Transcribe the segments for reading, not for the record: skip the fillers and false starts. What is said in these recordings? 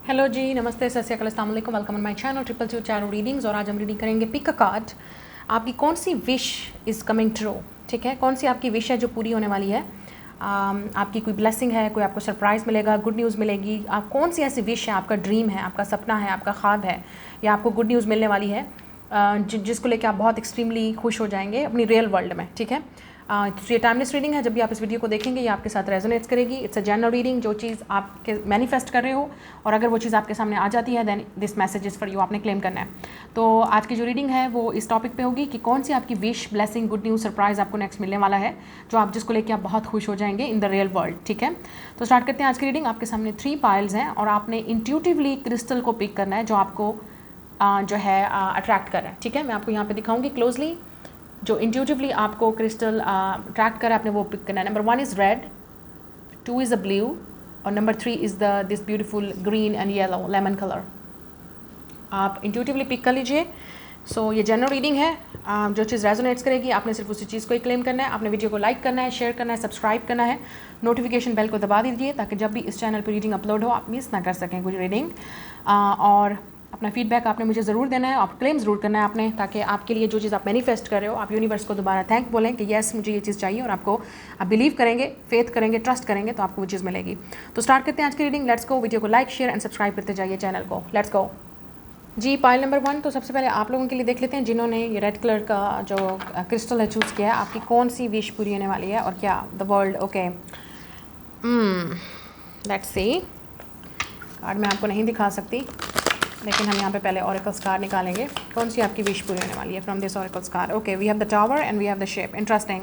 Hello जी, नमस्ते, सत श्री अकाल, अस्सलाम वालेकुम, welcome on my channel TOOBA channel readings. और आज हम रीडिंग करेंगे पिक अ कार्ड। आपकी कौन सी विश इज़ कमिंग ट्रू, ठीक है, कौन सी आपकी विश है जो पूरी होने वाली है। आपकी कोई ब्लेसिंग है, कोई आपको सरप्राइज़ मिलेगा, गुड न्यूज़ मिलेगी। आप कौन सी ऐसी विश है, आपका ड्रीम है, आपका सपना है, आपका ख्वाब है, या आपको गुड न्यूज़ मिलने वाली है जिसको लेकर आप बहुत एक्सट्रीमली खुश हो जाएंगे अपनी रियल वर्ल्ड में, ठीक है। तो ये टाइमलेस रीडिंग है। जब भी आप इस वीडियो को देखेंगे ये आपके साथ रेजोनेट्स करेगी। इट्स अ जनरल रीडिंग, जो चीज़ आपके मैनिफेस्ट कर रहे हो और अगर वो चीज़ आपके सामने आ जाती है then this message is for you, आपने क्लेम करना है। तो आज की जो रीडिंग है वो इस टॉपिक पे होगी कि कौन सी आपकी wish, blessing, good news, surprise आपको नेक्स्ट मिलने वाला है, जो आप जिसको लेकर आप बहुत खुश हो जाएंगे इन द रियल वर्ल्ड, ठीक है। तो स्टार्ट करते हैं आज की रीडिंग। आपके सामने 3 पाइल्स हैं और आपने इंट्यूटिवली क्रिस्टल को पिक करना है जो आपको जो है अट्रैक्ट कर रहा है, ठीक है। मैं आपको यहाँ पे दिखाऊंगी क्लोजली। जो इंट्यूटिवली आपको क्रिस्टल अट्रैक्ट कर आपने वो पिक करना है। Number 1 is red, 2 is a blue और number 3 is this beautiful green and yellow lemon colour. आप इंट्यूटिवली पिक कर लीजिए। सो ये जनरल रीडिंग है। जो चीज़ रेजोनेट्स करेगी आपने सिर्फ उसी चीज़ को ही क्लेम करना है। आपने वीडियो को लाइक करना है, शेयर करना है, सब्सक्राइब करना है, नोटिफिकेशन बेल को दबा दीजिए ताकि जब भी इस चैनल पर रीडिंग अपलोड हो आप मिस ना कर सकें कोई रीडिंग। और अपना फीडबैक आपने मुझे ज़रूर देना है, आप क्लेम ज़रूर करना है आपने, ताकि आपके लिए जो चीज़ आप मैनिफेस्ट कर रहे हो आप यूनिवर्स को दोबारा थैंक बोलें कि येस मुझे ये चीज़ चाहिए, और आपको आप बिलीव करेंगे, फेथ करेंगे, ट्रस्ट करेंगे तो आपको वो चीज़ मिलेगी। तो स्टार्ट करते हैं आज की रीडिंग। Let's go. वीडियो को लाइक, शेयर एंड सब्सक्राइब करते जाइए चैनल को। लेट्स गो जी। पाइल नंबर 1 तो सबसे पहले आप लोगों के लिए देख लेते हैं जिन्होंने ये रेड कलर का जो क्रिस्टल है चूज़ किया है। आपकी कौन सी विश पूरी होने वाली है और क्या the world. Okay, let's see. Card मैं आपको नहीं दिखा सकती लेकिन हम यहाँ पे पहले ऑरेकल्स कार्ड निकालेंगे। कौन सी आपकी विश पूरी होने वाली है from this oracles card. Okay, we have the tower and we have the ship. Interesting.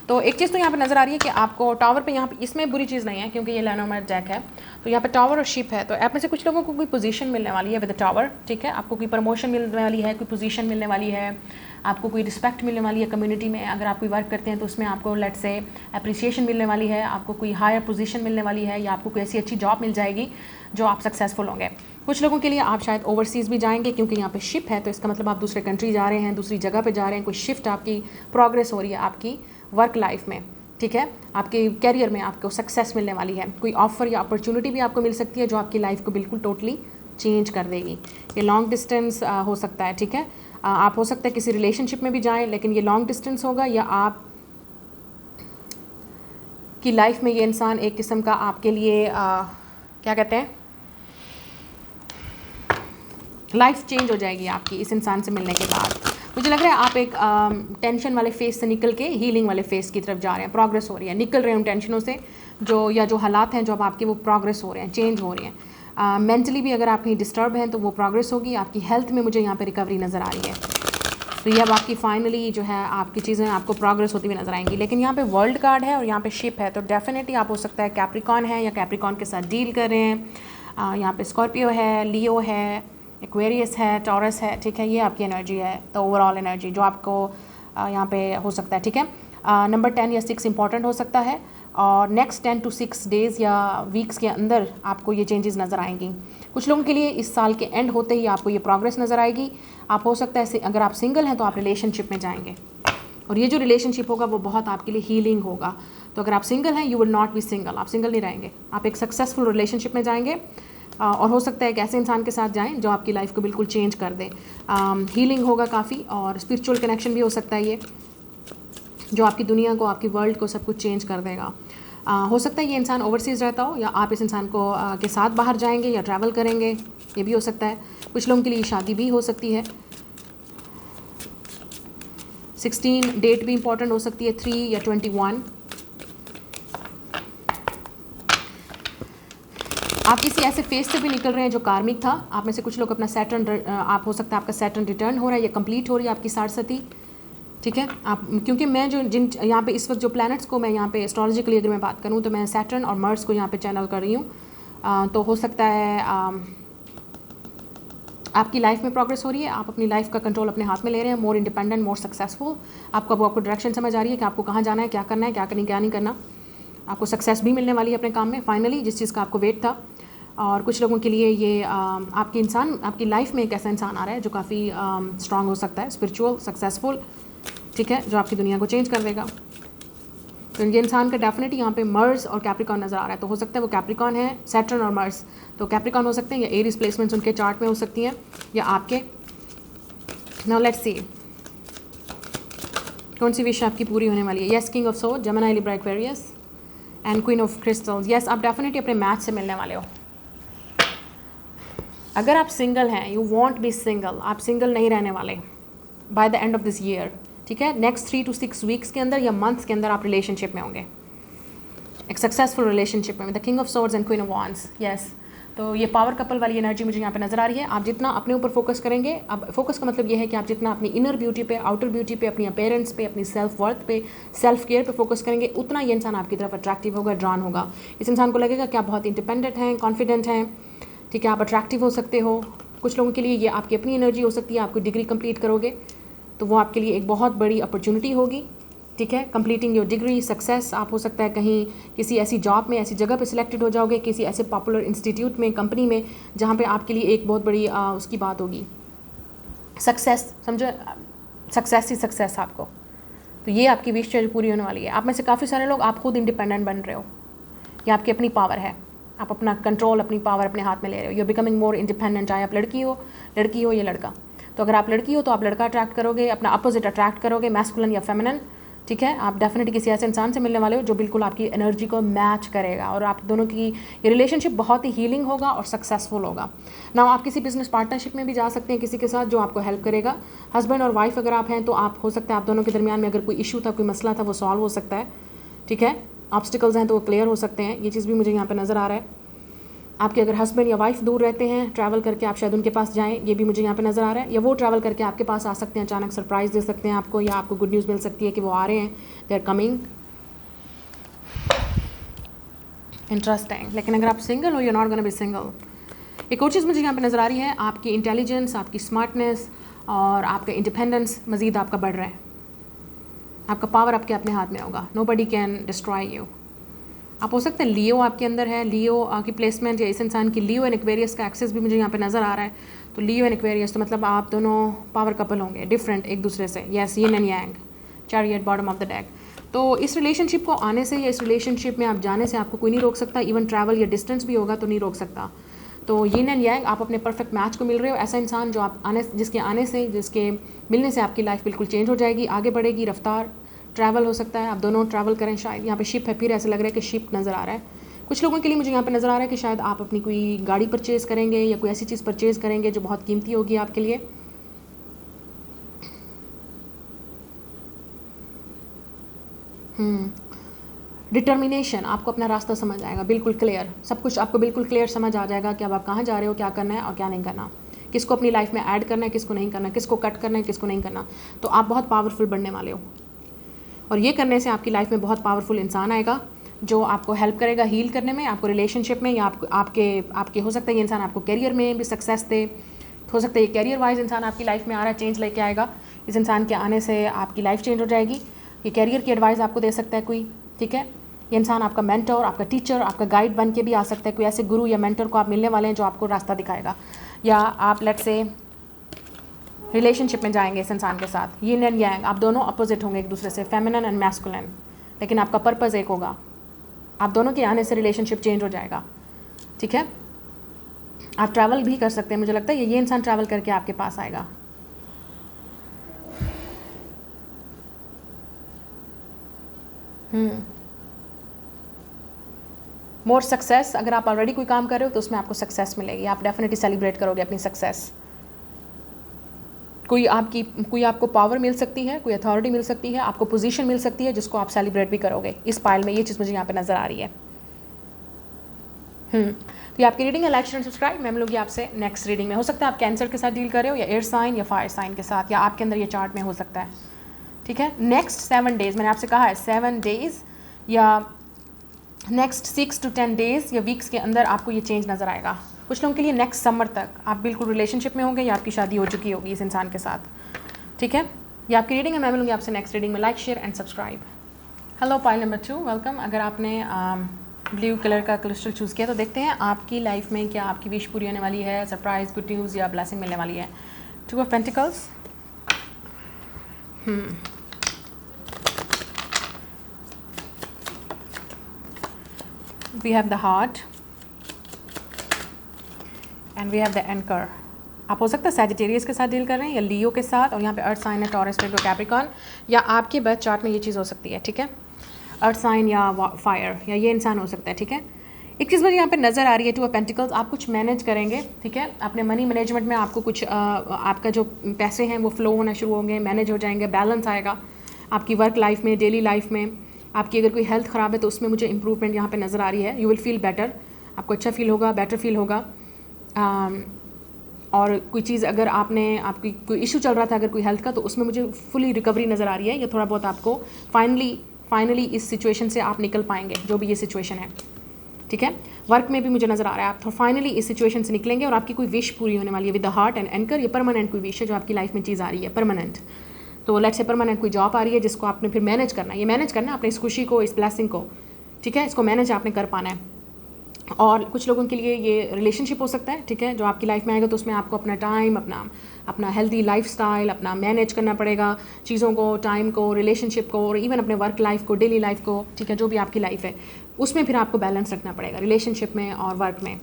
तो एक चीज़ तो यहाँ पे नज़र आ रही है कि आपको टावर पे, यहाँ पे इसमें बुरी चीज़ नहीं है क्योंकि ये लेनोमेट जैक है, तो यहाँ पे टावर और शिप है। तो आप में से कुछ लोगों को कोई पोजीशन मिलने वाली है विद द टावर, ठीक है। आपको कोई प्रमोशन मिलने वाली है, कोई पोजीशन मिलने वाली है, आपको कोई रिस्पेक्ट मिलने वाली है कम्युनिटी में। अगर आप कोई वर्क करते हैं तो उसमें आपको लेट से अप्रिसिएशन मिलने वाली है, आपको कोई हायर पोजीशन मिलने वाली है, या आपको कोई ऐसी अच्छी जॉब मिल जाएगी जो आप सक्सेसफुल होंगे। कुछ लोगों के लिए आप शायद ओवरसीज़ भी जाएंगे क्योंकि यहाँ पे शिप है, तो इसका मतलब आप दूसरे कंट्री जा रहे हैं, दूसरी जगह पे जा रहे हैं। कोई शिफ्ट आपकी प्रोग्रेस हो रही है आपकी वर्क लाइफ में, ठीक है। आपके कैरियर में आपको सक्सेस मिलने वाली है। कोई ऑफर या अपॉर्चुनिटी भी आपको मिल सकती है जो आपकी लाइफ को बिल्कुल टोटली चेंज कर देगी। ये लॉन्ग डिस्टेंस हो सकता है, ठीक है। आप हो सकता है किसी रिलेशनशिप में भी जाएं, लेकिन ये लॉन्ग डिस्टेंस होगा, या आप की लाइफ में ये इंसान एक किस्म का आपके लिए क्या कहते हैं, लाइफ चेंज हो जाएगी आपकी इस इंसान से मिलने के बाद। मुझे लग रहा है आप एक टेंशन वाले फेस से निकल के हीलिंग वाले फेस की तरफ जा रहे हैं, प्रोग्रेस हो रही है, निकल रहे हैं उन टेंशनों से जो, या जो हालात हैं जो अब आपके, वो प्रोग्रेस हो रहे हैं, चेंज हो रहे हैं। मेंटली भी अगर आप कहीं डिस्टर्ब हैं तो वो प्रोग्रेस होगी। आपकी हेल्थ में मुझे यहाँ पे रिकवरी नज़र आ रही है। तो ये अब आपकी फाइनली जो है आपकी चीज़ें आपको प्रोग्रेस होती हुई नज़र आएंगी। लेकिन यहाँ पे वर्ल्ड कार्ड है और यहाँ पे शिप है, तो डेफिनेटली आप हो सकता है कैप्रिकॉन है या कैप्रिकॉन के साथ डील कर रहे हैं। यहाँ पे स्कॉर्पियो है, लियो है, एक्वेरियस है, टॉरस है, ठीक है। ये आपकी एनर्जी है, तो ओवरऑल एनर्जी जो आपको यहाँ पे हो सकता है, ठीक है। नंबर 10 या 6 इंपॉर्टेंट हो सकता है, और नेक्स्ट 10 to 6 डेज़ या वीक्स के अंदर आपको ये चेंजेस नज़र आएंगी। कुछ लोगों के लिए इस साल के एंड होते ही आपको ये प्रोग्रेस नज़र आएगी। आप हो सकता है अगर आप सिंगल हैं तो आप रिलेशनशिप में जाएंगे, और ये जो रिलेशनशिप होगा वो बहुत आपके लिए हीलिंग होगा। तो अगर आप सिंगल हैं, you will not be single, आप सिंगल नहीं रहेंगे, आप एक सक्सेसफुल रिलेशनशिप में जाएंगे। और हो सकता है एक ऐसे इंसान के साथ जाएं जो आपकी लाइफ को बिल्कुल चेंज कर दे। हीलिंग होगा काफ़ी, और स्पिरिचुअल कनेक्शन भी हो सकता है ये, जो आपकी दुनिया को, आपकी वर्ल्ड को, सब कुछ चेंज कर देगा। हो सकता है ये इंसान ओवरसीज़ रहता हो, या आप इस इंसान को के साथ बाहर जाएंगे या ट्रैवल करेंगे, ये भी हो सकता है। कुछ लोगों के लिए शादी भी हो सकती है। 16 डेट भी इंपॉर्टेंट हो सकती है, 3 या 21। आप किसी ऐसे फेज से भी निकल रहे हैं जो कार्मिक था। आप में से कुछ लोग अपना सैटर्न, आप हो सकता है आपका सैटर्न रिटर्न हो रहा है या कंप्लीट हो रही है आपकी सारस्वती, ठीक है। आप, क्योंकि मैं जो जिन यहाँ पे इस वक्त जो प्लैनेट्स को मैं यहाँ पे एस्ट्रोलॉजिकली अगर मैं बात करूँ तो मैं सैटर्न और मर्स को यहाँ पे चैनल कर रही हूँ। तो हो सकता है आपकी लाइफ में प्रोग्रेस हो रही है, आप अपनी लाइफ का कंट्रोल अपने हाथ में ले रहे हैं, मोर इंडिपेंडेंट, मोर सक्सेसफुल। आपको डायरेक्शन समझ आ रही है कि आपको कहाँ जाना है, क्या करना है, क्या नहीं करना। आपको सक्सेस भी मिलने वाली है अपने काम में फाइनली, जिस चीज़ का आपको वेट था। और कुछ लोगों के लिए ये आपकी इंसान, आपकी लाइफ में एक ऐसा इंसान आ रहा है जो काफ़ी स्ट्रांग हो सकता है, स्पिरिचुअल, सक्सेसफुल, ठीक है, जो आपकी दुनिया को चेंज कर देगा। तो ये इंसान का डेफिनेटली यहाँ पे मर्स और कैप्रिकॉन नज़र आ रहा है। तो हो सकता है वो कैप्रिकॉन है, सैटर्न और मर्स, तो कैप्रिकॉन हो सकते हैं या एरीज प्लेसमेंट्स उनके चार्ट में हो सकती हैं या आपके। नाउ लेट्स सी कौन सी विश आपकी पूरी होने वाली है। Yes, king of sword, Gemini, Libra, Aquarius and queen of crystals. Yes, आप डेफिनेटली अपने मैच से मिलने वाले हो। अगर आप सिंगल हैं, यू वॉन्ट बी सिंगल, आप सिंगल नहीं रहने वाले by the end of this year, ठीक है। नेक्स्ट 3 to 6 वीक्स के अंदर या मंथ्स के अंदर आप रिलेशनशिप में होंगे, एक सक्सेसफुल रिलेशनशिप में, the king of swords and queen of wands. Yes, तो ये पावर कपल वाली एनर्जी मुझे यहाँ पे नजर आ रही है। आप जितना अपने ऊपर फोकस करेंगे, अब फोकस का मतलब ये है कि आप जितना अपनी इनर ब्यूटी पे, आउटर ब्यूटी पे, अपनी अपीयरेंस पे, अपनी सेल्फ वर्थ पे, सेल्फ केयर पे फोकस करेंगे, उतना ये इंसान आपकी तरफ अट्रैक्टिव होगा, ड्रॉन होगा। इस इंसान को लगेगा कि आप बहुत इंडिपेंडेंट हैं, कॉन्फिडेंट हैं, ठीक है, आप अट्रैक्टिव हो सकते हो। कुछ लोगों के लिए ये आपकी अपनी एनर्जी हो सकती है। आप कोई डिग्री कंप्लीट करोगे तो वो आपके लिए एक बहुत बड़ी अपॉर्चुनिटी होगी, ठीक है। कंप्लीटिंग योर डिग्री, सक्सेस, आप हो सकता है कहीं किसी ऐसी जॉब में, ऐसी जगह पे सिलेक्टेड हो जाओगे, किसी ऐसे पॉपुलर इंस्टीट्यूट में, कंपनी में, जहाँ पे आपके लिए एक बहुत बड़ी उसकी बात होगी, सक्सेस, समझो, सक्सेस ही सक्सेस आपको। तो ये आपकी विश जो पूरी होने वाली है। आप में से काफ़ी सारे लोग आप खुद इंडिपेंडेंट बन रहे हो, ये आपकी अपनी पावर है, आप अपना कंट्रोल, अपनी पावर अपने हाथ में ले रहे हो। You are becoming more independent, चाहे आप लड़की हो या लड़का। तो अगर आप लड़की हो तो आप लड़का अट्रैक्ट करोगे, अपना अपोजिट अट्रैक्ट करोगे, मैस्कुलिन या फेमिनिन, ठीक है। आप डेफिनेटली किसी ऐसे इंसान से मिलने वाले हो जो बिल्कुल आपकी एनर्जी को मैच करेगा और आप दोनों की ये रिलेशनशिप बहुत ही हीलिंग होगा और सक्सेसफुल होगा। ना आप किसी बिजनेस पार्टनरशिप में भी जा सकते हैं किसी के साथ जो आपको हेल्प करेगा। हस्बैंड और वाइफ अगर आप हैं तो आप हो सकता है आप दोनों के दरमियान में अगर कोई इशू था, कोई मसला था, वो सॉल्व हो सकता है, ठीक है। ऑब्स्टिकल्स हैं तो वो क्लियर हो सकते हैं, ये चीज़ भी मुझे यहाँ पर नज़र आ रहा है। आपके अगर हस्बैंड या वाइफ दूर रहते हैं, ट्रैवल करके आप शायद उनके पास जाएं, ये भी मुझे यहाँ पे नज़र आ रहा है। या वो ट्रैवल करके आपके पास आ सकते हैं, अचानक सरप्राइज़ दे सकते हैं आपको, या आपको गुड न्यूज़ मिल सकती है कि वो आ रहे हैं, दे आर कमिंग। इंटरेस्टिंग। लेकिन अगर आप सिंगल हो, you are not gonna be single. एक और चीज़ मुझे यहाँ पे नज़र आ रही है, आपकी इंटेलिजेंस, आपकी स्मार्टनेस और आपका इंडिपेंडेंस मज़ीद आपका बढ़ रहा है। आपका पावर आपके अपने हाथ में होगा, नोबडी कैन डिस्ट्रॉय यू। आप हो सकते हैं लियो आपके अंदर है, लियो की प्लेसमेंट या इस इंसान की लियो एंड एक्वेरियस का एक्सेस भी मुझे यहाँ पे नज़र आ रहा है। तो लियो एंड एक्वेरियस तो मतलब आप दोनों पावर कपल होंगे, डिफरेंट एक दूसरे से। Yes, yin and yang, chariot, bottom of the deck. तो इस रिलेशनशिप को आने से या इस रिलेशनशिप में आप जाने से आपको कोई नहीं रोक सकता। इवन ट्रैवल या डिस्टेंस भी होगा तो नहीं रोक सकता। तो यिन एंड यांग, आप अपने परफेक्ट मैच को मिल रहे हो। ऐसा इंसान जो आप जिसके आने से, जिसके मिलने से आपकी लाइफ बिल्कुल चेंज हो जाएगी, आगे बढ़ेगी, रफ्तार, ट्रैवल हो सकता है, आप दोनों ट्रैवल करें। शायद यहाँ पे शिप है, फिर ऐसा लग रहा है कि शिप नज़र आ रहा है। कुछ लोगों के लिए मुझे यहाँ पे नज़र आ रहा है कि शायद आप अपनी कोई गाड़ी परचेज़ करेंगे या कोई ऐसी चीज़ परचेज़ करेंगे जो बहुत कीमती होगी आपके लिए। डिटर्मिनेशन, आपको अपना रास्ता समझ आएगा, बिल्कुल क्लियर, सब कुछ आपको बिल्कुल क्लियर समझ आ जाएगा कि अब आप कहाँ जा रहे हो, क्या करना है और क्या नहीं करना, किसको अपनी लाइफ में ऐड करना है, किसको नहीं करना, किसको कट करना है, किसको नहीं करना। तो आप बहुत पावरफुल बनने वाले हो और ये करने से आपकी लाइफ में बहुत पावरफुल इंसान आएगा जो आपको हेल्प करेगा हील करने में, आपको रिलेशनशिप में, या आपके हो सकता है ये इंसान आपको करियर में भी सक्सेस दे। हो सकता है ये करियर वाइज इंसान आपकी लाइफ में आ रहा है, चेंज लेके आएगा। इस इंसान के आने से आपकी लाइफ चेंज हो जाएगी। ये करियर की एडवाइस आपको दे सकता है कोई, ठीक है। ये इंसान आपका मेंटर, आपका टीचर, आपका गाइड बन के भी आ सकता है। कोई ऐसे गुरु या मेंटर को आप मिलने वाले हैं जो आपको रास्ता दिखाएगा। या आप लेट्स से रिलेशनशिप में जाएंगे इस इंसान के साथ, यिन एंड यांग, आप दोनों अपोजिट होंगे एक दूसरे से, फेमिनिन एंड मैस्कुलिन, लेकिन आपका पर्पज़ एक होगा। आप दोनों के आने से रिलेशनशिप चेंज हो जाएगा, ठीक है। आप ट्रैवल भी कर सकते हैं, मुझे लगता है ये इंसान ट्रैवल करके आपके पास आएगा। मोर सक्सेस, अगर आप ऑलरेडी कोई काम कर रहे हो तो उसमें आपको सक्सेस मिलेगी, आप डेफिनेटली सेलिब्रेट करोगे अपनी सक्सेस। कोई आपको पावर मिल सकती है, कोई अथॉरिटी मिल सकती है, आपको पोजीशन मिल सकती है जिसको आप सेलिब्रेट भी करोगे इस पाइल में। ये चीज़ मुझे यहाँ पे नज़र आ रही है। तो ये आपकी रीडिंग है। Like, share, subscribe. मैं मिलूंगी आपसे नेक्स्ट रीडिंग में। हो सकता है आप कैंसर के साथ डील कर रहे हो, या एयर साइन या फायर साइन के साथ, या आपके अंदर ये चार्ट में हो सकता है, ठीक है। नेक्स्ट 7 डेज़, मैंने आपसे कहा है 7 डेज़ या नेक्स्ट 6 to 10 डेज़ या वीक्स के अंदर आपको ये चेंज नज़र आएगा। कुछ लोगों के लिए नेक्स्ट समर तक आप बिल्कुल रिलेशनशिप में होंगे या आपकी शादी हो चुकी होगी इस इंसान के साथ, ठीक है। ये आपकी रीडिंग है। मैं मिलूंगी आपसे नेक्स्ट रीडिंग में। Like, share and subscribe. Hello pile number 2, welcome. अगर आपने ब्लू कलर का क्रिस्टल चूज़ किया तो देखते हैं आपकी लाइफ में क्या आपकी विश पूरी होने वाली है, सरप्राइज, गुड न्यूज़ या ब्लेसिंग मिलने वाली है। 2 of Pentacles, we have the heart and we have the anchor. आप हो सकता है सैजिटेरियस के साथ डील कर रहे हैं या लियो के साथ, और यहाँ पे अर्थ साइन है टॉरस, वर्गो, कैप्रिकॉर्न, या आपके बर्थ चार्ट में ये चीज़ हो सकती है, ठीक है, अर्थ साइन या फायर, या ये इंसान हो सकता है, ठीक है। एक चीज़ मुझे यहाँ पे नज़र आ रही है, 2 ऑफ पेंटिकल्स, आप कुछ मैनेज करेंगे, ठीक है, अपने मनी मैनेजमेंट में आपको कुछ आपका जो पैसे हैं वो फ्लो होना शुरू होंगे, मैनेज हो जाएंगे, बैलेंस आएगा आपकी वर्क लाइफ में, डेली लाइफ में। आपकी अगर कोई हेल्थ ख़राब है तो उसमें मुझे इंप्रूवमेंट यहाँ पे नज़र आ रही है। यू विल फील बेटर, आपको अच्छा फील होगा, बेटर फील होगा। और कोई चीज़ अगर आपकी कोई इशू चल रहा था अगर कोई हेल्थ का, तो उसमें मुझे फुली रिकवरी नज़र आ रही है, या थोड़ा बहुत आपको फाइनली इस सिचुएशन से आप निकल पाएंगे, जो भी ये सिचुएशन है, ठीक है। वर्क में भी मुझे नज़र आ रहा है आप तो फाइनली इस सिचुएशन से निकलेंगे और आपकी कोई विश पूरी होने वाली है with the heart and anchor. ये परमानेंट कोई विश है जो आपकी लाइफ में चीज़ आ रही है, परमानेंट। तो लेट्स से परमानेंट कोई जॉब आ रही है जिसको आपने फिर मैनेज करना है, ये मैनेज करना है अपनी इस खुशी को, इस ब्लेसिंग को, ठीक है, इसको मैनेज आपने कर पाना है। और कुछ लोगों के लिए ये रिलेशनशिप हो सकता है, ठीक है, जो आपकी लाइफ में आएगा, तो उसमें आपको अपना टाइम, अपना हेल्दी लाइफस्टाइल, अपना मैनेज करना पड़ेगा चीज़ों को, टाइम को, रिलेशनशिप को, और इवन अपने वर्क लाइफ को, डेली लाइफ को, ठीक है, जो भी आपकी लाइफ है उसमें फिर आपको बैलेंस रखना पड़ेगा, रिलेशनशिप में और वर्क में।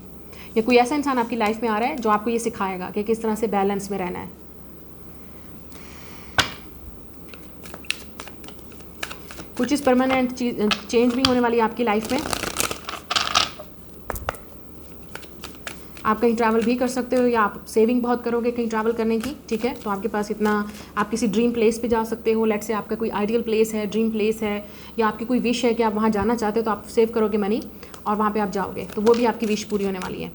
या कोई ऐसा इंसान आपकी लाइफ में आ रहा है जो आपको ये सिखाएगा कि किस तरह से बैलेंस में रहना है। कुछ चीज़ परमानेंट चेंज भी होने वाली है आपकी लाइफ में। आप कहीं ट्रैवल भी कर सकते हो, या आप सेविंग बहुत करोगे कहीं ट्रैवल करने की, ठीक है, तो आपके पास इतना, आप किसी ड्रीम प्लेस पे जा सकते हो। लेट्स से आपका कोई आइडियल प्लेस है, ड्रीम प्लेस है, या आपकी कोई विश है कि आप वहाँ जाना चाहते हो, तो आप सेव करोगे मनी और वहाँ पे आप जाओगे, तो वो भी आपकी विश पूरी होने वाली है।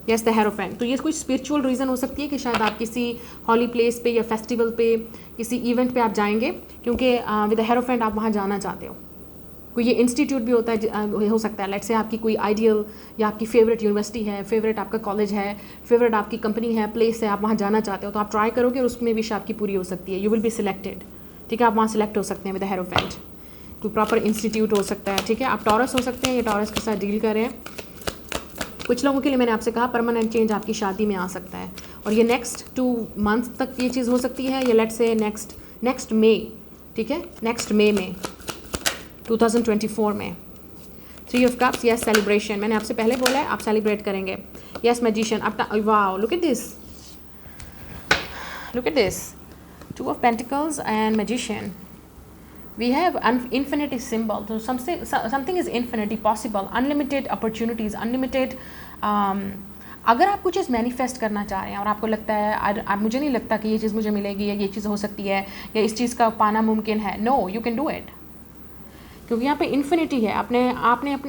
Yes, the hierophant. तो ये कोई स्पिरिचुअल रीज़न हो सकती है कि शायद आप किसी हॉली प्लेस पे या फेस्टिवल पे, किसी इवेंट पे आप जाएंगे, क्योंकि विद द हेरोफेंट आप वहाँ जाना चाहते हो। कोई ये इंस्टीट्यूट भी होता है, हो सकता है लेट्स से आपकी कोई आइडियल या आपकी फेवरेट यूनिवर्सिटी है, फेवरेट आपका कॉलेज है, फेवरेट आपकी कंपनी है, प्लेस है, आप वहाँ जाना चाहते हो, तो आप ट्राई करोगे और उसमें विश आपकी पूरी हो सकती है। यू विल बी सिलेक्टेड, ठीक है, आप वहाँ सिलेक्ट हो सकते हैं विद द हेरोफेंट। कोई प्रॉपर इंस्टीट्यूट हो सकता है, ठीक है। आप टॉरस हो सकते हैं, ये टॉरस के साथ डील कर रहे हैं। कुछ लोगों के लिए मैंने आपसे कहा परमानेंट चेंज आपकी शादी में आ सकता है, और ये नेक्स्ट 2 मंथ्स तक ये चीज़ हो सकती है, या लेट्स से नेक्स्ट मे, ठीक है, नेक्स्ट मे में 2024 में। 3 ऑफ कप्स, यस, सेलिब्रेशन। मैंने आपसे पहले बोला है आप सेलिब्रेट करेंगे। Yes, magician. अब wow, look at this, 2 of pentacles and magician. We have infinity symbol, तो something is infinity possible, unlimited opportunities, unlimited अगर आप कुछ चीज़ मैनिफेस्ट करना चाह रहे हैं और आपको लगता है मुझे नहीं लगता कि ये चीज़ मुझे मिलेगी, या ये चीज़ हो सकती है, या इस चीज़ का पाना मुमकिन है, no, you can do it, क्योंकि यहाँ पे इन्फिनिटी है। आपने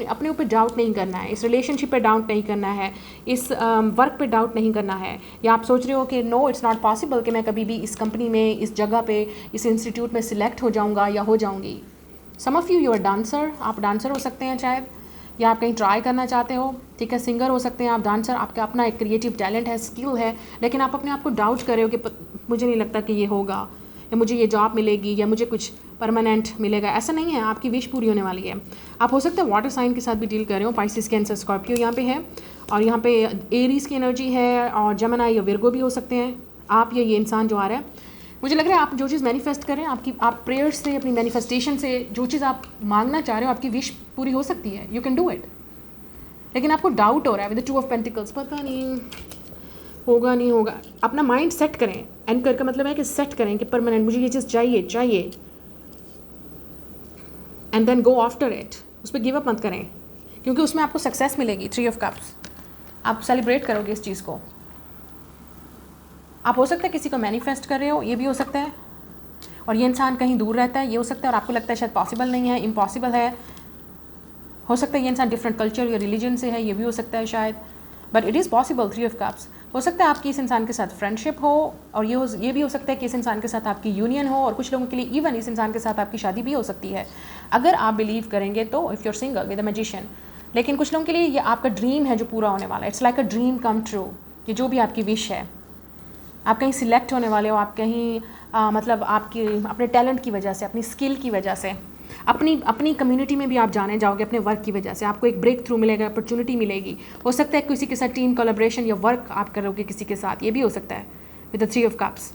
अपने ऊपर डाउट नहीं करना है, इस रिलेशनशिप पे डाउट नहीं करना है, इस वर्क पे डाउट नहीं करना है, या आप सोच रहे हो कि नो, इट्स नॉट पॉसिबल कि मैं कभी भी इस कंपनी में, इस जगह पे, इस इंस्टीट्यूट में सिलेक्ट हो जाऊँगा या हो जाऊँगी। Sum of you are dancer, आप डांसर हो सकते हैं शायद, या आप कहीं ट्राई करना चाहते हो, ठीक है, सिंगर हो सकते हैं आप, डांसर, आपका अपना एक क्रिएटिव टैलेंट है, स्किल है, लेकिन आप अपने आप को डाउट कर रहे हो कि मुझे नहीं लगता कि ये होगा, या मुझे ये जॉब मिलेगी, या मुझे कुछ परमानेंट मिलेगा। ऐसा नहीं है, आपकी विश पूरी होने वाली है। आप हो सकते हैं वाटर साइन के साथ भी डील कर रहे हो, पाइसेस, कैंसर, स्कॉर्पियो यहाँ पे है, और यहाँ पे एरीज की एनर्जी है, और जेमिनी या विर्गो भी हो सकते हैं आप, या ये इंसान जो आ रहा है। मुझे लग रहा है आप जो चीज़ मैनिफेस्ट करें, आप प्रेयर्स से, अपनी मैनिफेस्टेशन से जो चीज़ आप मांगना चाह रहे हो, आपकी विश पूरी हो सकती है, यू कैन डू इट। लेकिन आपको डाउट हो रहा है विद द 2 ऑफ पेंटिकल्स, पता नहीं होगा नहीं होगा। अपना माइंड सेट करें, एंकर का मतलब है कि सेट करें कि परमानेंट मुझे ये चीज़ चाहिए, and then go after it. उस पर गिव अप मत करें, क्योंकि उसमें आपको सक्सेस मिलेगी। 3 ऑफ कप्स, आप सेलिब्रेट करोगे इस चीज़ को। आप हो सकता है किसी को मैनिफेस्ट कर रहे हो, ये भी हो सकता है, और ये इंसान कहीं दूर रहता है, ये हो सकता है, और आपको लगता है शायद पॉसिबल नहीं है, इम्पॉसिबल है। हो सकता है ये इंसान डिफरेंट कल्चर या रिलीजन से है, ये भी हो सकता है शायद, but it is possible. 3 of cups. हो सकता है आपकी इस इंसान के साथ फ्रेंडशिप हो, और ये भी हो सकता है कि इस इंसान के साथ आपकी यूनियन हो, और कुछ लोगों के लिए इवन इस इंसान के साथ आपकी शादी भी हो सकती है, अगर आप बिलीव करेंगे तो, if you are single with a magician. लेकिन कुछ लोगों के लिए ये आपका ड्रीम है जो पूरा होने वाला है, it's like a dream come true. ये जो भी आपकी विश है, आप कहीं सिलेक्ट होने वाले हो, आप कहीं मतलब आपकी अपने टैलेंट की वजह से, अपनी स्किल की वजह से, अपनी कम्युनिटी में भी आप जाने जाओगे, अपने वर्क की वजह से आपको एक ब्रेक थ्रू मिलेगा, अपॉर्चुनिटी मिलेगी। हो सकता है किसी के साथ टीम कोलैबोरेशन या वर्क आप करोगे किसी के साथ, ये भी हो सकता है विद द 3 ऑफ कप्स।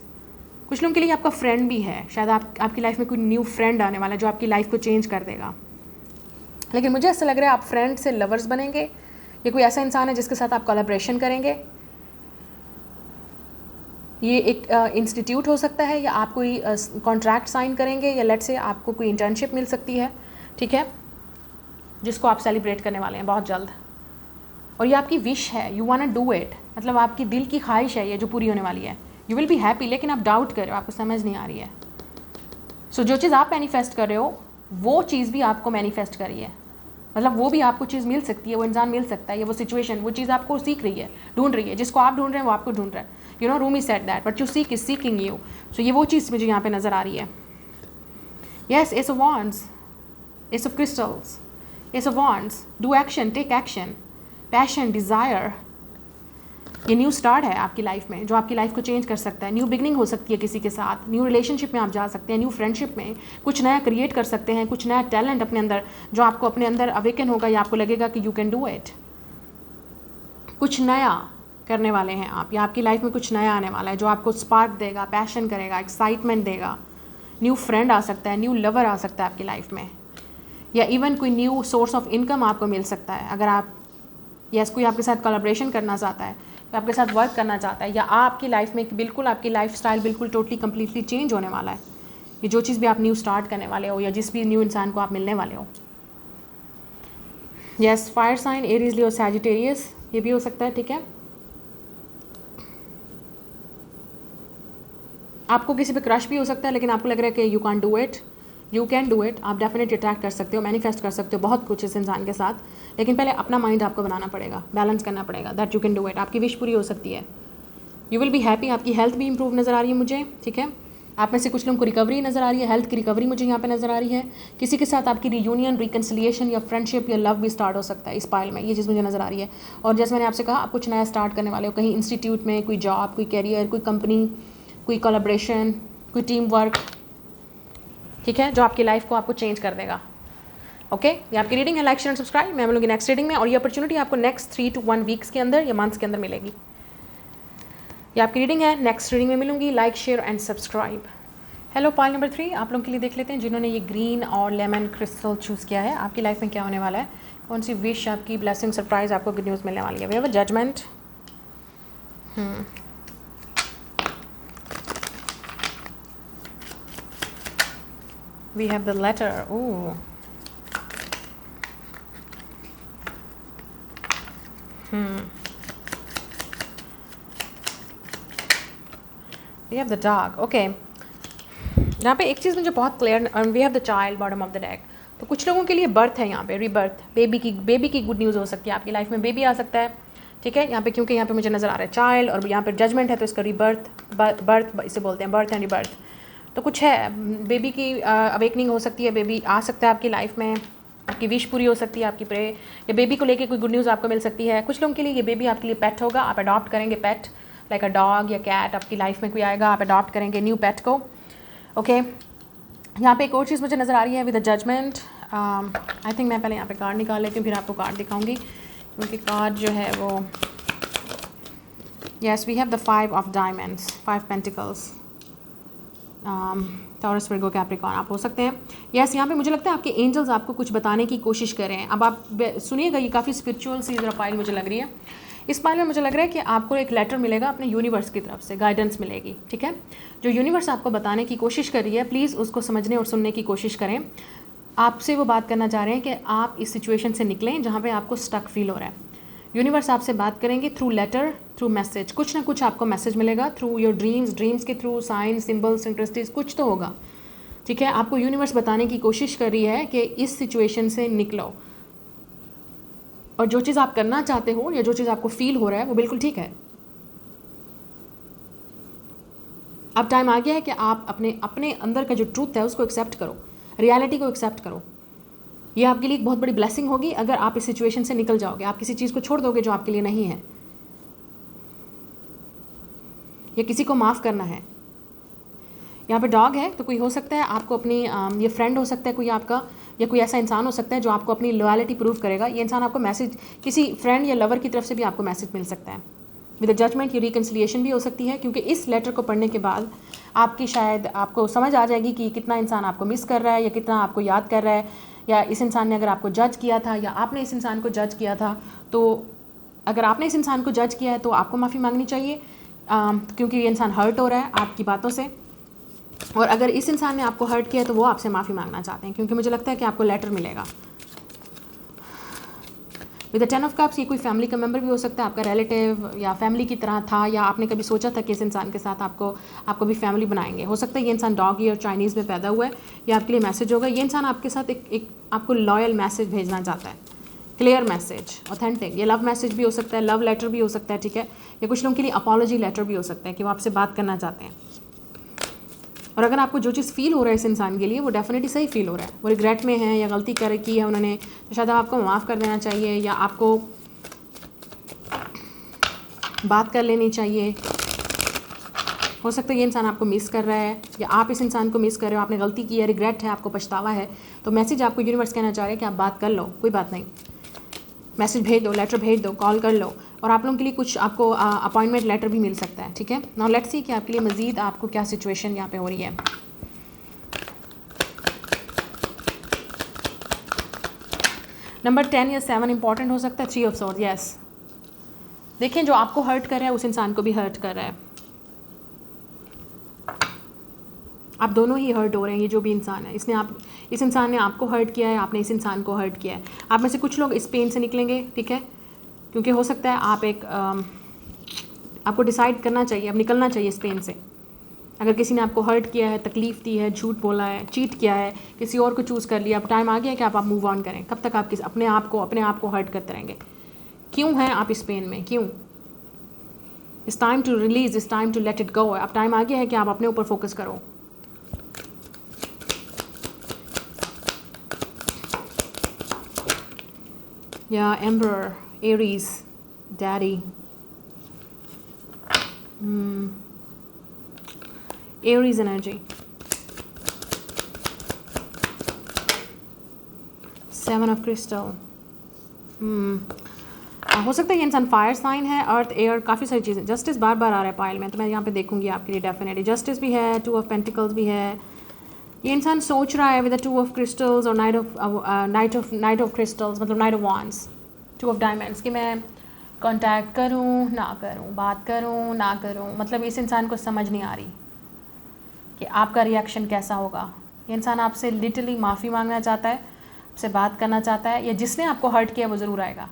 कुछ लोगों के लिए आपका फ्रेंड भी है, शायद आपकी लाइफ में कोई न्यू फ्रेंड आने वाला है जो आपकी लाइफ को चेंज कर देगा। लेकिन मुझे ऐसा लग रहा है आप फ्रेंड से लवर्स बनेंगे, ये कोई ऐसा इंसान है जिसके साथ आप कोलैबोरेशन करेंगे। ये एक इंस्टीट्यूट हो सकता है, या आप कोई कॉन्ट्रैक्ट साइन करेंगे, या लेट से आपको कोई इंटर्नशिप मिल सकती है, ठीक है, जिसको आप सेलिब्रेट करने वाले हैं बहुत जल्द। और ये आपकी विश है, you want to do it, मतलब आपकी दिल की ख्वाहिश है ये जो पूरी होने वाली है। यू विल बी हैप्पी, लेकिन आप डाउट कर रहे हो, आपको समझ नहीं आ रही है। सो जो चीज़ आप मैनिफेस्ट कर रहे हो वो चीज़ भी आपको मैनिफेस्ट कर रही है, मतलब वो भी आपको चीज़ मिल सकती है, वो इंसान मिल सकता है, या वो सिचुएशन, वो चीज़ आपको सीख रही है, ढूंढ रही है। जिसको आप ढूंढ रहे हैं वो आपको ढूंढ रहा है। You know, Rumi said that but you seek is seeking you. So ये वो चीज़ मुझे यहाँ पे नज़र आ रही है। Yes, ace of wands, ace of crystals, ace of wands, do action, take action, passion, desire. ये न्यू स्टार्ट है आपकी लाइफ में, जो आपकी लाइफ को चेंज कर सकता है। न्यू बिगनिंग हो सकती है किसी के साथ, न्यू रिलेशनशिप में आप जा सकते हैं, न्यू फ्रेंडशिप में कुछ नया क्रिएट कर सकते हैं, कुछ नया टैलेंट अपने अंदर जो आपको अपने अंदर अवेकन होगा, या आपको लगेगा कि यू कैन डू इट। कुछ नया करने वाले हैं आप, या आपकी लाइफ में कुछ नया आने वाला है जो आपको स्पार्क देगा, पैशन करेगा, एक्साइटमेंट देगा। न्यू फ्रेंड आ सकता है, न्यू लवर आ सकता है आपकी लाइफ में, या इवन कोई न्यू सोर्स ऑफ इनकम आपको मिल सकता है। अगर आप यस कोई आपके साथ कोलैबोरेशन करना चाहता है, तो आपके साथ वर्क करना चाहता है, या आपकी लाइफ में बिल्कुल आपकी लाइफ स्टाइल बिल्कुल टोटली कम्प्लीटली चेंज होने वाला है। ये जो चीज़ भी आप न्यू स्टार्ट करने वाले हो, या जिस भी न्यू इंसान को आप मिलने वाले हो। यस, फायर साइन, एरीज, लियो, सैजिटेरियस, ये भी हो सकता है, ठीक है। आपको किसी पे क्रश भी हो सकता है, लेकिन आपको लग रहा है कि you can do it, you can do it. आप डेफिनेटली अट्रैक्ट कर सकते हो, मैनिफेस्ट कर सकते हो बहुत कुछ इस इंसान के साथ, लेकिन पहले अपना माइंड आपको बनाना पड़ेगा, बैलेंस करना पड़ेगा, that you can do it. आपकी विश पूरी हो सकती है, यू विल बी हैप्पी। आपकी हेल्थ भी इंप्रूव नज़र आ रही है मुझे, ठीक है। आप में से कुछ लोगों को रिकवरी नज़र आ रही है, हेल्थ की रिकवरी मुझे यहाँ पे नज़र आ रही है। किसी के साथ आपकी रियूनियन, रिकन्सिलिएशन या फ्रेंडशिप या लव भी स्टार्ट हो सकता है इस पाइल में, ये चीज़ मुझे नज़र आ रही है। और जैसे मैंने आपसे कहा, आप कुछ नया स्टार्ट करने वाले हो, कहीं इंस्टीट्यूट में, कोई जॉब, कोई कैरियर, कोई कंपनी, कोई कोलैबोरेशन, कोई टीम वर्क, ठीक है, जो आपकी लाइफ को आपको चेंज कर देगा। ओके, ये आपकी रीडिंग है। Like, share and subscribe. मैं मिलूंगी नेक्स्ट रीडिंग में, और ये अपॉर्चुनिटी आपको नेक्स्ट 3 to 1 वीक्स के अंदर या मंथ्स के अंदर मिलेगी। ये आपकी रीडिंग है, नेक्स्ट रीडिंग में मिलूंगी। Like, share and subscribe. Hello, pile number 3 आप लोगों के लिए देख लेते हैं, जिन्होंने ये ग्रीन और लेमन क्रिस्टल चूज़ किया है। आपकी लाइफ में क्या होने वाला है, कौन सी विश, आपकी ब्लेसिंग, सरप्राइज, आपको गुड न्यूज़ मिलने वाली है। We have a judgement, we have the letter. Ooh. We have the dog. Okay. यहाँ पे एक चीज़ मुझे बहुत clear, we have the child bottom of the deck. तो कुछ लोगों के लिए बर्थ है यहाँ पे, रीबर्थ, बेबी की गुड न्यूज़ हो सकती है। आपकी लाइफ में बेबी आ सकता है, ठीक है, यहाँ पे, क्योंकि यहाँ पे मुझे नज़र आ रहा है चाइल्ड, और यहाँ पे जजमेंट है, तो इसका रीबर्थ, बर्थ इसे बोलते हैं, बर्थ एंड रीबर्थ। तो कुछ है, बेबी की अवेकनिंग हो सकती है, बेबी आ सकता है आपकी लाइफ में, आपकी विश पूरी हो सकती है, आपकी प्रे, या बेबी को लेके कोई गुड न्यूज़ आपको मिल सकती है। कुछ लोगों के लिए ये बेबी आपके लिए पेट होगा, आप अडॉप्ट करेंगे पेट, लाइक अ डॉग या कैट, आपकी लाइफ में कोई आएगा, आप अडॉप्ट करेंगे न्यू पेट को। ओके, यहाँ पे एक और चीज़ मुझे नज़र आ रही है with the judgement. I think मैं पहले यहाँ पे कार्ड निकाल लेती हूँ, फिर आपको कार्ड दिखाऊंगी, क्योंकि कार्ड जो है वो, yes, we have the 5 of diamonds, 5 pentacles, Taurus, Virgo, Capricorn आप हो सकते हैं। यस, यहाँ पे मुझे लगता है आपके एंजल्स आपको कुछ बताने की कोशिश कर रहे हैं। अब आप सुनिएगा, ये काफ़ी स्पिरिचुअल सी जरा पाइल मुझे लग रही है। इस पाइल में मुझे लग रहा है कि आपको एक लेटर मिलेगा अपने यूनिवर्स की तरफ से, गाइडेंस मिलेगी, ठीक है। जो यूनिवर्स आपको बताने की कोशिश कर रही है, प्लीज़ उसको समझने और सुनने की कोशिश करें। आपसे वो बात करना चाह रहे हैं कि आप इस सिचुएशन से निकलें जहाँ पे आपको स्टक फील हो रहा है। यूनिवर्स आपसे बात करेंगे थ्रू लेटर, थ्रू मैसेज, कुछ ना कुछ आपको मैसेज मिलेगा, थ्रू योर ड्रीम्स के थ्रू, साइन, सिंबल्स, सिंक्रेस्टिस, कुछ तो होगा, ठीक है। आपको यूनिवर्स बताने की कोशिश कर रही है कि इस सिचुएशन से निकलो, और जो चीज़ आप करना चाहते हो या जो चीज़ आपको फील हो रहा है वो बिल्कुल ठीक है। अब टाइम आ गया है कि आप अपने अंदर का जो ट्रूथ है उसको एक्सेप्ट करो, रियलिटी को एक्सेप्ट करो। ये आपके लिए एक बहुत बड़ी ब्लेसिंग होगी अगर आप इस सिचुएशन से निकल जाओगे, आप किसी चीज़ को छोड़ दोगे जो आपके लिए नहीं है, या किसी को माफ़ करना है। यहाँ पे डॉग है, तो कोई हो सकता है आपको अपनी ये फ्रेंड हो सकता है कोई आपका, या कोई ऐसा इंसान हो सकता है जो आपको अपनी लॉयल्टी प्रूव करेगा। ये इंसान आपको मैसेज, किसी फ्रेंड या लवर की तरफ से भी आपको मैसेज मिल सकता है। विद द जजमेंट ये रिकन्सिलिएशन भी हो सकती है, क्योंकि इस लेटर को पढ़ने के बाद आपकी शायद आपको समझ आ जाएगी कि कितना इंसान आपको मिस कर रहा है या कितना आपको याद कर रहा है, या इस इंसान ने अगर आपको जज किया था या आपने इस इंसान को जज किया था, तो अगर आपने इस इंसान को जज किया है तो आपको माफ़ी मांगनी चाहिए, क्योंकि ये इंसान हर्ट हो रहा है आपकी बातों से। और अगर इस इंसान ने आपको हर्ट किया है तो वो आपसे माफ़ी मांगना चाहते हैं, क्योंकि मुझे लगता है कि आपको लेटर मिलेगा। विद द 10 ऑफ कप्स, ये कोई फैमिली का मेंबर भी हो सकता है, आपका रिलेटिव या फैमिली की तरह था, या आपने कभी सोचा था कि इस इंसान के साथ आपको भी फैमिली बनाएंगे। हो सकता है ये इंसान डॉगी और चाइनीज़ में पैदा हुआ है, ये आपके लिए मैसेज होगा। ये इंसान आपके साथ एक आपको लॉयल मैसेज भेजना चाहता है, क्लियर मैसेज, ऑथेंटिक। ये लव मैसेज भी हो सकता है, लव लेटर भी हो सकता है, ठीक है। या कुछ लोगों के लिए अपॉलॉजी लेटर भी हो सकता है कि वो आपसे बात करना चाहते हैं। और अगर आपको जो चीज़ फील हो रहा है इस इंसान के लिए वो डेफिनेटली सही फील हो रहा है, वो रिग्रेट में है या गलती की है उन्होंने, तो शायद आपको माफ़ कर देना चाहिए या आपको बात कर लेनी चाहिए। हो सकता है ये इंसान आपको मिस कर रहा है या आप इस इंसान को मिस कर रहे हो, आपने गलती की है, रिग्रेट है, आपको पछतावा है, तो मैसेज आपको यूनिवर्स कहना चाह रहा है कि आप बात कर लो, कोई बात नहीं, मैसेज भेज दो, लेटर भेज दो, कॉल कर लो। और आप लोगों के लिए कुछ आपको अपॉइंटमेंट लेटर भी मिल सकता है, ठीक है। नाउ लेट्स सी कि आपके लिए मज़ीद आपको क्या सिचुएशन यहाँ पे हो रही है। नंबर 10 या 7 इंपॉर्टेंट हो सकता है। 3 ऑफ सॉर्ड्स, यस। देखें, जो आपको हर्ट कर रहा है उस इंसान को भी हर्ट कर रहा है, आप दोनों ही हर्ट हो रहे हैं। ये जो भी इंसान है, इस इंसान ने आपको हर्ट किया है, आपने इस इंसान को हर्ट किया है। आप में से कुछ लोग इस पेन से निकलेंगे, ठीक है, क्योंकि हो सकता है आपको डिसाइड करना चाहिए, अब निकलना चाहिए इस पेन से। अगर किसी ने आपको हर्ट किया है, तकलीफ़ दी है, झूठ बोला है, चीट किया है, किसी और को चूज़ कर लिया, अब टाइम आ गया है कि आप मूव ऑन करें। कब तक आप अपने आप को हर्ट करते रहेंगे? क्यों हैं आप इस पेन में, क्यों? It's time to release, it's time to let it go. अब टाइम आ गया है कि आप अपने ऊपर फोकस करो। या emperor, Aries, daddy, Aries energy, 7 of crystal. हो सकता है ये इंसान फायर साइन है, अर्थ, एयर, काफ़ी सारी चीज़ें। जस्टिस बार बार आ रहा है पाइल में, तो मैं यहाँ पे देखूंगी आपके लिए डेफिनेटली। जस्टिस भी है, 2 ऑफ पेंटिकल्स भी है। ये इंसान सोच रहा है विद द 2 ऑफ क्रिस्टल्स और नाइट ऑफ क्रिस्टल्स, मतलब night of wands, 2 of diamonds, कि मैं कांटेक्ट करूँ ना करूँ, बात करूँ ना करूँ। मतलब इस इंसान को समझ नहीं आ रही कि आपका रिएक्शन कैसा होगा। ये इंसान आपसे लिटरली माफ़ी मांगना चाहता है, आपसे बात करना चाहता है, या जिसने आपको हर्ट किया वो ज़रूर आएगा।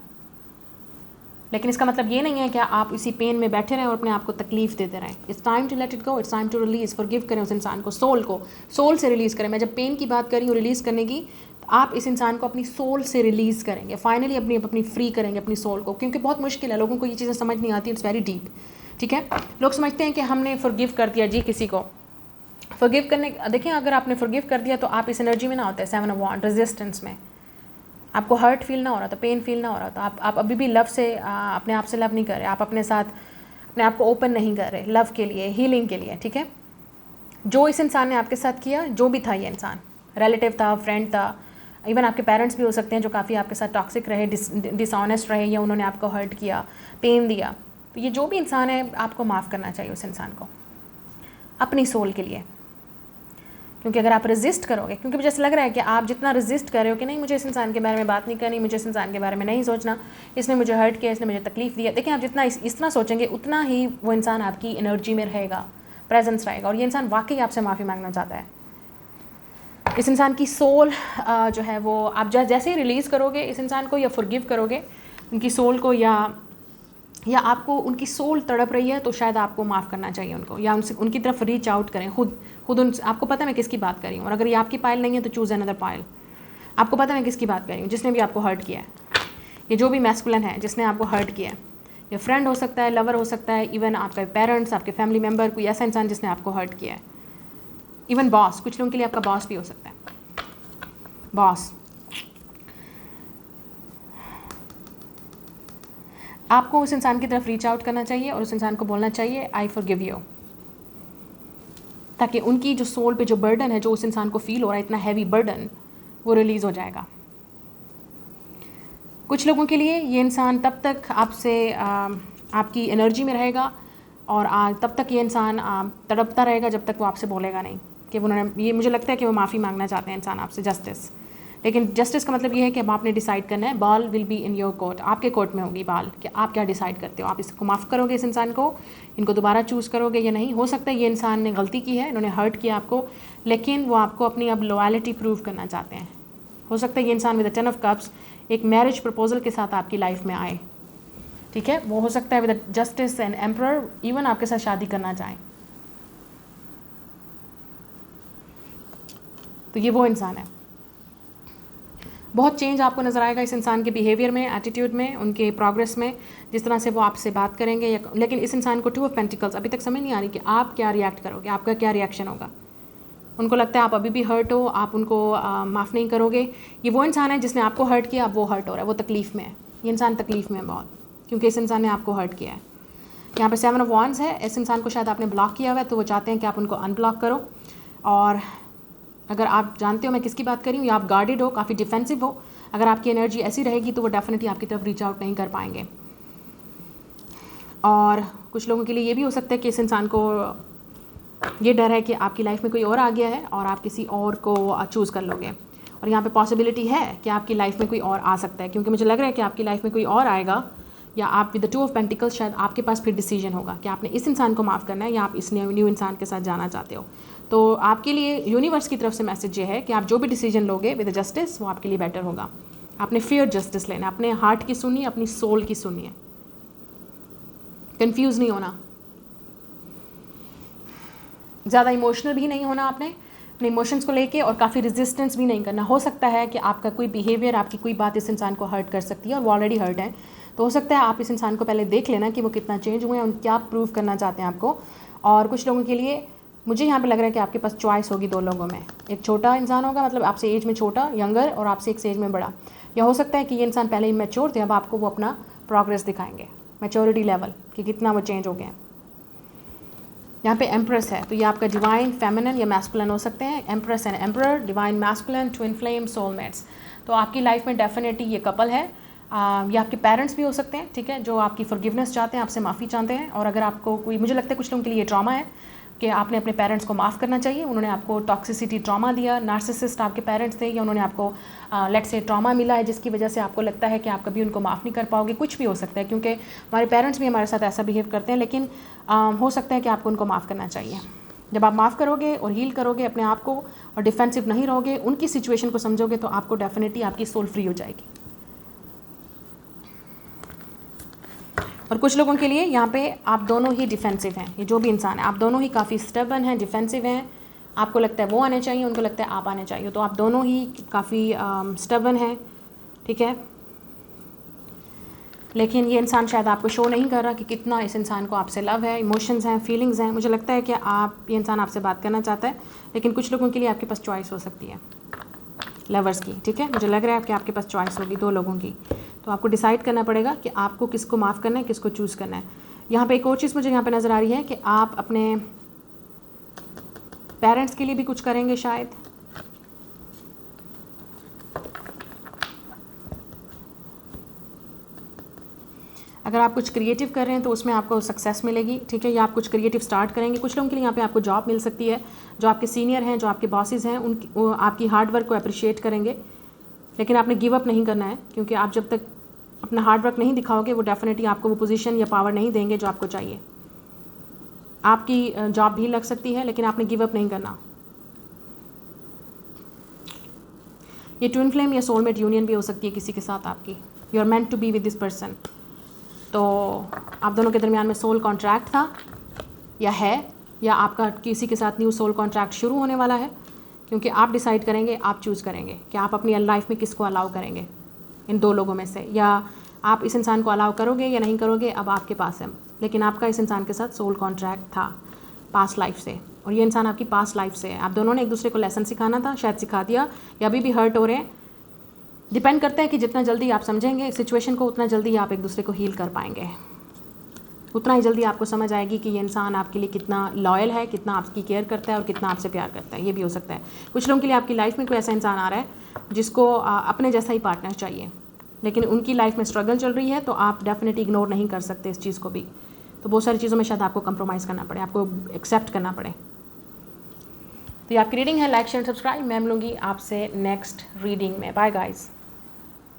लेकिन इसका मतलब ये नहीं है कि आप इसी पेन में बैठे रहें और अपने आप को तकलीफ़ देते रहें। It's time to let it go, it's time to release, forgive करें उस इंसान को, सोल से रिलीज़ करें। मैं जब पेन की बात कर रही हूँ रिलीज़ करने की, तो आप इस इंसान को अपनी सोल से रिलीज़ करेंगे, फाइनली अपनी फ्री करेंगे अपनी सोल को, क्योंकि बहुत मुश्किल है, लोगों को ये चीज़ें समझ नहीं आती, इट्स वेरी डीप, ठीक है। लोग समझते हैं कि हमने फॉरगिव कर दिया जी किसी को। फॉरगिव करने, देखें, अगर आपने फॉरगिव कर दिया तो आप इस एनर्जी में ना होते, 7 ऑफ वॉन्ड, रेजिस्टेंस में। आपको हर्ट फील ना हो रहा था, पेन फील ना हो रहा था, आप अभी भी लव से अपने आप से लव नहीं कर रहे, आप अपने आप को ओपन नहीं कर रहे लव के लिए, हीलिंग के लिए, ठीक है। जो इस इंसान ने आपके साथ किया, जो भी था ये इंसान, रिलेटिव था, फ्रेंड था, इवन आपके पेरेंट्स भी हो सकते हैं जो काफ़ी आपके साथ टॉक्सिक रहे, डिसऑनेस्ट रहे, या उन्होंने आपको हर्ट किया, पेन दिया, तो ये जो भी इंसान है आपको माफ़ करना चाहिए उस इंसान को, अपनी सोल के लिए। क्योंकि अगर आप रेजिस्ट करोगे, क्योंकि मुझे ऐसा लग रहा है कि आप जितना रेजिस्ट कर रहे हो कि नहीं, मुझे इस इंसान के बारे में बात नहीं करनी, मुझे इस इंसान के बारे में नहीं सोचना, इसने मुझे हर्ट किया, इसने मुझे तकलीफ़ दिया। देखिए, आप जितना इस तरह सोचेंगे उतना ही वो इंसान आपकी एनर्जी में रहेगा, प्रेजेंस रहेगा, और ये इंसान वाकई आपसे माफ़ी मांगना चाहता है। इस इंसान की सोल जो है वो आप जैसे ही रिलीज़ करोगे इस इंसान को, या फॉरगिव करोगे उनकी सोल को, या आपको उनकी सोल तड़प रही है, तो शायद आपको माफ़ करना चाहिए उनको, या उनकी तरफ रीच आउट करें खुद आपको पता है मैं किसकी बात कर रही हूँ, और अगर ये आपकी पायल नहीं है तो चूज़ अनदर पायल। आपको पता है मैं किसकी बात कर रही हूँ, जिसने भी आपको हर्ट किया है, ये जो भी मैस्कुलिन है जिसने आपको हर्ट किया है, ये फ्रेंड हो सकता है, लवर हो सकता है, इवन आपके पेरेंट्स, आपके फैमिली मेम्बर, कोई ऐसा इंसान जिसने आपको हर्ट किया है, इवन बॉस, कुछ लोगों के लिए आपका बॉस भी हो सकता है, बॉस। आपको उस इंसान की तरफ रीच आउट करना चाहिए और उस इंसान को बोलना चाहिए आई फॉरगिव यू, ताकि उनकी जो सोल पे जो बर्डन है, जो उस इंसान को फील हो रहा है, इतना हैवी बर्डन, वो रिलीज़ हो जाएगा। कुछ लोगों के लिए ये इंसान तब तक आपसे आपकी एनर्जी में रहेगा और तब तक ये इंसान तड़पता रहेगा जब तक वो आपसे बोलेगा नहीं कि उन्होंने, ये मुझे लगता है कि वो माफ़ी मांगना चाहते हैं इंसान आपसे, जस्टिस, लेकिन जस्टिस का मतलब ये है कि अब आपने डिसाइड करना है, ball will be in your court, आपके कोर्ट में होगी बाल, कि आप क्या डिसाइड करते हो। आप इसको माफ़ करोगे इस इंसान को, इनको दोबारा चूज़ करोगे या नहीं। हो सकता है ये इंसान ने गलती की है, इन्होंने हर्ट किया आपको, लेकिन वो आपको अपनी अब लॉयल्टी प्रूव करना चाहते हैं। हो सकता है ये इंसान विद द 10 ऑफ कप्स एक मैरिज प्रपोजल के साथ आपकी लाइफ में आए, ठीक है। वो हो सकता है with the justice and emperor even आपके साथ शादी करना चाहें। तो ये वो इंसान है। बहुत चेंज आपको नज़र आएगा इस इंसान के बिहेवियर में, एटीट्यूड में, उनके प्रोग्रेस में, जिस तरह से वो आपसे बात करेंगे। लेकिन इस इंसान को 2 ऑफ पेंटिकल्स अभी तक समझ नहीं आ रही कि आप क्या रिएक्ट करोगे, आपका क्या रिएक्शन होगा। उनको लगता है आप अभी भी हर्ट हो, आप उनको माफ़ नहीं करोगे। ये वो इंसान है जिसने आपको हर्ट किया, अब वो हर्ट हो रहा है, वो तकलीफ़ में है। ये इंसान तकलीफ़ में है बहुत, क्योंकि इस इंसान ने आपको हर्ट किया है। यहाँ पे 7 ऑफ वांड्स है। इस इंसान को शायद आपने ब्लॉक किया हुआ है, तो वो चाहते हैं कि आप उनको अनब्लॉक करो। और अगर आप जानते हो मैं किसकी बात कर रही हूँ, या आप गार्डेड हो, काफ़ी डिफेंसिव हो, अगर आपकी एनर्जी ऐसी रहेगी तो वो डेफिनेटली आपकी तरफ रीच आउट नहीं कर पाएंगे। और कुछ लोगों के लिए ये भी हो सकता है कि इस इंसान को ये डर है कि आपकी लाइफ में कोई और आ गया है और आप किसी और को चूज़ कर लोगे। और यहाँ पे पॉसिबिलिटी है कि आपकी लाइफ में कोई और आ सकता है, क्योंकि मुझे लग रहा है कि आपकी लाइफ में कोई और आएगा, या आप विद द 2 ऑफ पेंटिकल्स शायद आपके पास फिर डिसीजन होगा कि आपने इस इंसान को माफ़ करना है या आप इस न्यू इंसान के साथ जाना चाहते हो। तो आपके लिए यूनिवर्स की तरफ से मैसेज ये है कि आप जो भी डिसीजन लोगे विद द जस्टिस, वो आपके लिए बेटर होगा। आपने फेयर जस्टिस लेना, अपने हार्ट की सुनिए, अपनी सोल की सुनिए, कंफ्यूज नहीं होना, ज़्यादा इमोशनल भी नहीं होना आपने अपने इमोशंस को लेके, और काफ़ी रेजिस्टेंस भी नहीं करना। हो सकता है कि आपका कोई बिहेवियर, आपकी कोई बात इस इंसान को हर्ट कर सकती है, और वो ऑलरेडी हर्ट है। तो हो सकता है आप इस इंसान को पहले देख लेना कि वो कितना चेंज हुए हैं, क्या प्रूव करना चाहते हैं आपको। और कुछ लोगों के लिए मुझे यहाँ पे लग रहा है कि आपके पास चॉइस होगी 2 लोगों में। एक छोटा इंसान होगा, मतलब आपसे एज में छोटा, यंगर, और आपसे एक एज में बड़ा। या हो सकता है कि ये इंसान पहले ही मैच्योर थे, अब आपको वो अपना प्रोग्रेस दिखाएंगे, मैच्योरिटी लेवल कि कितना वो चेंज हो गए हैं। यहाँ पे एम्प्रेस है, तो ये आपका डिवाइन फेमिनिन या मैस्कुलिन हो सकते हैं। Empress and emperor, divine masculine, twin flame, soulmates. तो आपकी लाइफ में डेफिनेटली ये कपल है। ये आपके पेरेंट्स भी हो सकते हैं, ठीक है, जो आपकी फॉरगिवनेस चाहते हैं, आपसे माफ़ी चाहते हैं। और अगर आपको कोई, मुझे लगता है कुछ लोगों के लिए ट्रॉमा है कि आपने अपने पेरेंट्स को माफ़ करना चाहिए, उन्होंने आपको टॉक्सिसिटी ट्रॉमा दिया, नार्सिसिस्ट आपके पेरेंट्स थे, या उन्होंने आपको लेट्स से ट्रॉमा मिला है जिसकी वजह से आपको लगता है कि आप कभी उनको माफ़ नहीं कर पाओगे। कुछ भी हो सकता है, क्योंकि हमारे पेरेंट्स भी हमारे साथ ऐसा बिहेव करते हैं, लेकिन हो सकता है कि आपको उनको माफ़ करना चाहिए। जब आप माफ़ करोगे और हील करोगे अपने आप को, और डिफेंसिव नहीं रहोगे, उनकी सिचुएशन को समझोगे, तो आपको डेफिनेटली आपकी सोल फ्री हो जाएगी। और कुछ लोगों के लिए यहाँ पे आप दोनों ही डिफेंसिव हैं, ये जो भी इंसान है, आप दोनों ही काफ़ी स्टबर्न हैं, डिफेंसिव हैं। आपको लगता है वो आने चाहिए, उनको लगता है आप आने चाहिए, तो आप दोनों ही काफ़ी स्टबर्न हैं, ठीक है। लेकिन ये इंसान शायद आपको शो नहीं कर रहा कि कितना इस इंसान को आपसे लव है, इमोशंस हैं, फीलिंग्स हैं। मुझे लगता है कि ये इंसान आपसे बात करना चाहता है, लेकिन कुछ लोगों के लिए आपके पास चॉइस हो सकती है लवर्स की, ठीक है। मुझे लग रहा है कि आपके पास चॉइस होगी 2 लोगों की, तो आपको डिसाइड करना पड़ेगा कि आपको किसको माफ़ करना है, किसको चूज़ करना है। यहाँ पे एक और चीज़ मुझे यहाँ पे नज़र आ रही है कि आप अपने पेरेंट्स के लिए भी कुछ करेंगे शायद। अगर आप कुछ क्रिएटिव कर रहे हैं तो उसमें आपको सक्सेस मिलेगी, ठीक है, या आप कुछ क्रिएटिव स्टार्ट करेंगे। कुछ लोगों के लिए यहाँ पे आपको जॉब मिल सकती है, जो आपके सीनियर हैं, जो आपके बॉसेस हैं, वो आपकी हार्ड वर्क को अप्रिशिएट करेंगे। लेकिन आपने गिव अप नहीं करना है, क्योंकि आप जब तक अपना हार्ड वर्क नहीं दिखाओगे, वो डेफिनेटली आपको वो पोजीशन या पावर नहीं देंगे जो आपको चाहिए। आपकी जॉब भी लग सकती है, लेकिन आपने गिव अप नहीं करना। ये ट्विन फ्लेम या सोलमेट यूनियन भी हो सकती है किसी के साथ आपकी। You are meant to be with this person. तो आप दोनों के दरमियान में सोल कॉन्ट्रैक्ट था या है, या आपका किसी के साथ न्यू सोल कॉन्ट्रैक्ट शुरू होने वाला है, क्योंकि आप डिसाइड करेंगे, आप चूज़ करेंगे कि आप अपनी लाइफ में किसको अलाउ करेंगे इन 2 लोगों में से, या आप इस इंसान को अलाउ करोगे या नहीं करोगे, अब आपके पास है। लेकिन आपका इस इंसान के साथ सोल कॉन्ट्रैक्ट था पास्ट लाइफ से, और ये इंसान आपकी पास्ट लाइफ से है। आप दोनों ने एक दूसरे को लेसन सिखाना था, शायद सिखा दिया, या अभी भी हर्ट हो रहे हैं। डिपेंड करता है कि जितना जल्दी आप समझेंगे सिचुएशन को, उतना जल्दी आप एक दूसरे को हील कर पाएंगे, उतना ही जल्दी आपको समझ आएगी कि ये इंसान आपके लिए कितना लॉयल है, कितना आपकी केयर करता है और कितना आपसे प्यार करता है। ये भी हो सकता है। कुछ लोगों के लिए आपकी लाइफ में कोई ऐसा इंसान आ रहा है जिसको अपने जैसा ही पार्टनर चाहिए, लेकिन उनकी लाइफ में स्ट्रगल चल रही है, तो आप डेफिनेटली इग्नोर नहीं कर सकते इस चीज़ को भी। तो बहुत सारी चीज़ों में शायद आपको कंप्रोमाइज़ करना पड़े, आपको एक्सेप्ट करना पड़े। तो ये आपकी रीडिंग है। Like share subscribe. मैं मिलूंगी आपसे नेक्स्ट रीडिंग में। Bye guys.